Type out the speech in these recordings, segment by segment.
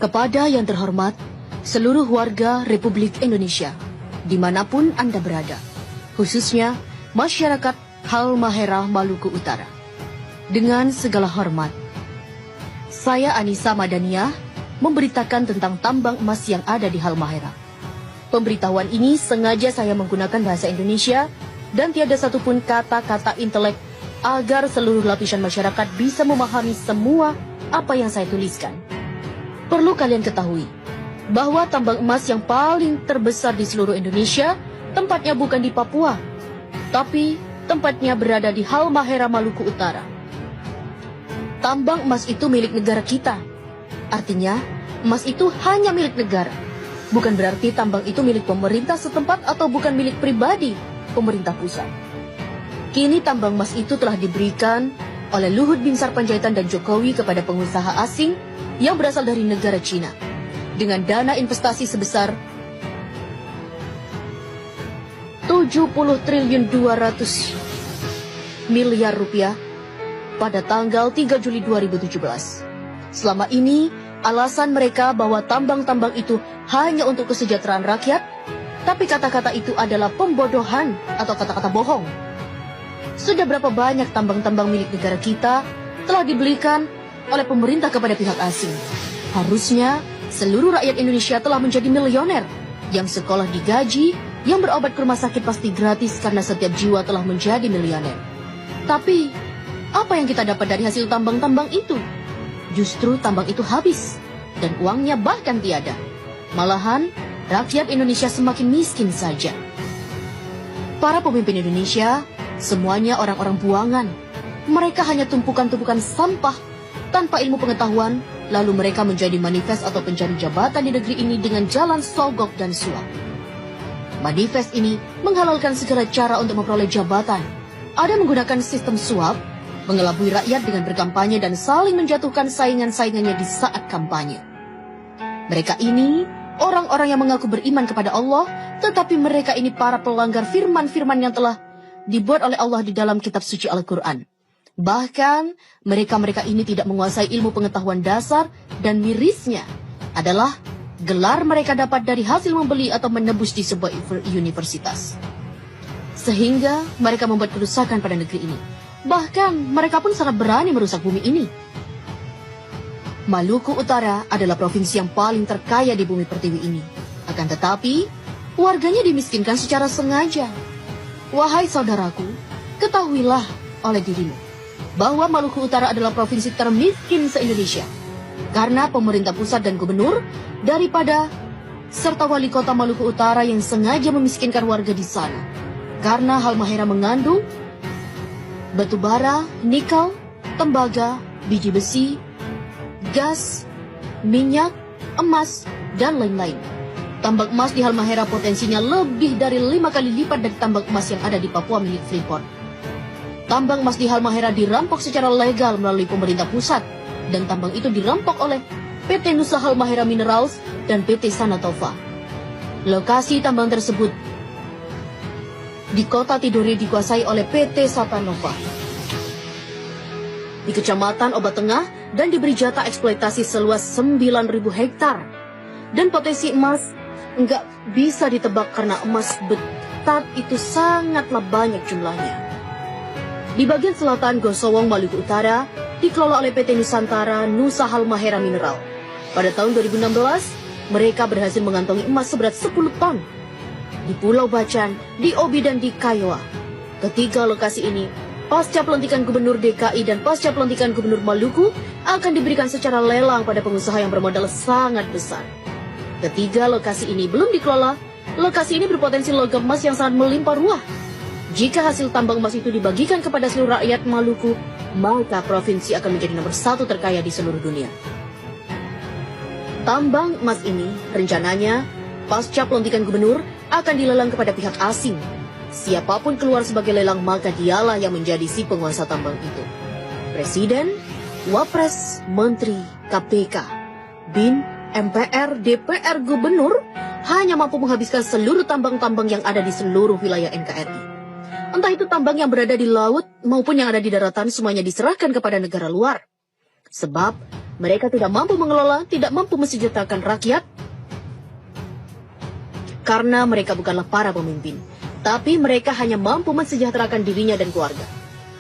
Kepada yang terhormat, seluruh warga Republik Indonesia, dimanapun Anda berada, khususnya masyarakat Halmahera Maluku Utara. Dengan segala hormat, saya Anissa Madaniah memberitakan tentang tambang emas yang ada di Halmahera. Pemberitahuan ini sengaja saya menggunakan bahasa Indonesia dan tiada satupun kata-kata intelek agar seluruh lapisan masyarakat bisa memahami semua apa yang saya tuliskan. Perlu kalian ketahui bahwa tambang emas yang paling terbesar di seluruh Indonesia tempatnya bukan di Papua, tapi tempatnya berada di Halmahera Maluku Utara. Tambang emas itu milik negara kita. Artinya, emas itu hanya milik negara. Bukan berarti tambang itu milik pemerintah setempat atau bukan milik pribadi pemerintah pusat. Kini tambang emas itu telah diberikan oleh Luhut Binsar Panjaitan dan Jokowi kepada pengusaha asing yang berasal dari negara Cina dengan dana investasi sebesar 70 triliun 200 miliar rupiah pada tanggal 3 Juli 2017. Selama ini, alasan mereka bahwa tambang-tambang itu hanya untuk kesejahteraan rakyat, tapi kata-kata itu adalah pembodohan atau kata-kata bohong. Sudah berapa banyak tambang-tambang milik negara kita telah dibelikan oleh pemerintah kepada pihak asing. Harusnya seluruh rakyat Indonesia telah menjadi milioner, yang sekolah digaji, yang berobat ke rumah sakit pasti gratis karena setiap jiwa telah menjadi milioner. Tapi, apa yang kita dapat dari hasil tambang-tambang itu? Justru tambang itu habis, dan uangnya bahkan tiada. Malahan, rakyat Indonesia semakin miskin saja. Para pemimpin Indonesia, semuanya orang-orang buangan. Mereka hanya tumpukan-tumpukan sampah tanpa ilmu pengetahuan, lalu mereka menjadi manifest atau pencari jabatan di negeri ini dengan jalan sogok dan suap. Manifest ini menghalalkan segala cara untuk memperoleh jabatan. Ada menggunakan sistem suap, mengelabui rakyat dengan berkampanye dan saling menjatuhkan saingan-saingannya di saat kampanye. Mereka ini orang-orang yang mengaku beriman kepada Allah, tetapi mereka ini para pelanggar firman-firman yang telah dibuat oleh Allah di dalam kitab suci Al-Quran. Bahkan, mereka-mereka ini tidak menguasai ilmu pengetahuan dasar dan mirisnya adalah gelar mereka dapat dari hasil membeli atau menebus di sebuah universitas. Sehingga mereka membuat kerusakan pada negeri ini. Bahkan, mereka pun sangat berani merusak bumi ini. Maluku Utara adalah provinsi yang paling terkaya di bumi pertiwi ini. Akan tetapi, warganya dimiskinkan secara sengaja. Wahai saudaraku, ketahuilah oleh dirimu bahwa Maluku Utara adalah provinsi termiskin se-Indonesia. Karena pemerintah pusat dan gubernur daripada serta wali kota Maluku Utara yang sengaja memiskinkan warga di sana. Karena Halmahera mengandung batu bara, nikel, tembaga, biji besi, gas, minyak, emas, dan lain-lain. Tambang emas di Halmahera potensinya lebih dari 5 kali lipat dari tambang emas yang ada di Papua milik Freeport. Tambang emas di Halmahera dirampok secara legal melalui pemerintah pusat, dan tambang itu dirampok oleh PT Nusa Halmahera Minerals dan PT Sanatova. Lokasi tambang tersebut di kota Tidore dikuasai oleh PT Satanova di Kecamatan Obat Tengah dan diberi jatah eksploitasi seluas 9.000 hektar. Dan potensi emas nggak bisa ditebak karena emas betat itu sangatlah banyak jumlahnya. Di bagian selatan Gosowong, Maluku Utara, dikelola oleh PT Nusantara Nusa Halmahera Mineral. Pada tahun 2016, mereka berhasil mengantongi emas seberat 10 ton. Di Pulau Bacan, di Obi, dan di Kiowa. Ketiga lokasi ini, pasca pelantikan Gubernur DKI dan pasca pelantikan Gubernur Maluku, akan diberikan secara lelang pada pengusaha yang bermodal sangat besar. Ketiga lokasi ini belum dikelola. Lokasi ini berpotensi logam emas yang sangat melimpah ruah. Jika hasil tambang emas itu dibagikan kepada seluruh rakyat Maluku, maka provinsi akan menjadi nomor 1 terkaya di seluruh dunia. Tambang emas ini rencananya pasca pelantikan gubernur akan dilelang kepada pihak asing. Siapapun keluar sebagai lelang, maka dialah yang menjadi si penguasa tambang itu. Presiden, Wapres, Menteri, KPK, BIN, MPR, DPR, Gubernur hanya mampu menghabiskan seluruh tambang-tambang yang ada di seluruh wilayah NKRI. Entah itu tambang yang berada di laut maupun yang ada di daratan, semuanya diserahkan kepada negara luar. Sebab Mereka tidak mampu mengelola, tidak mampu mensejahterakan rakyat, karena mereka bukanlah para pemimpin, tapi mereka hanya mampu mensejahterakan dirinya dan keluarga,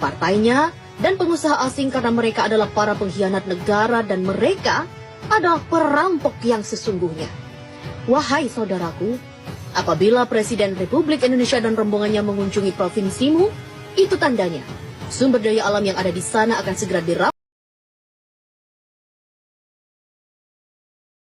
partainya, dan pengusaha asing karena mereka adalah para pengkhianat negara dan mereka adalah perampok yang sesungguhnya. Wahai saudaraku, apabila Presiden Republik Indonesia dan rombongannya mengunjungi provinsimu, itu tandanya sumber daya alam yang ada di sana akan segera dirampas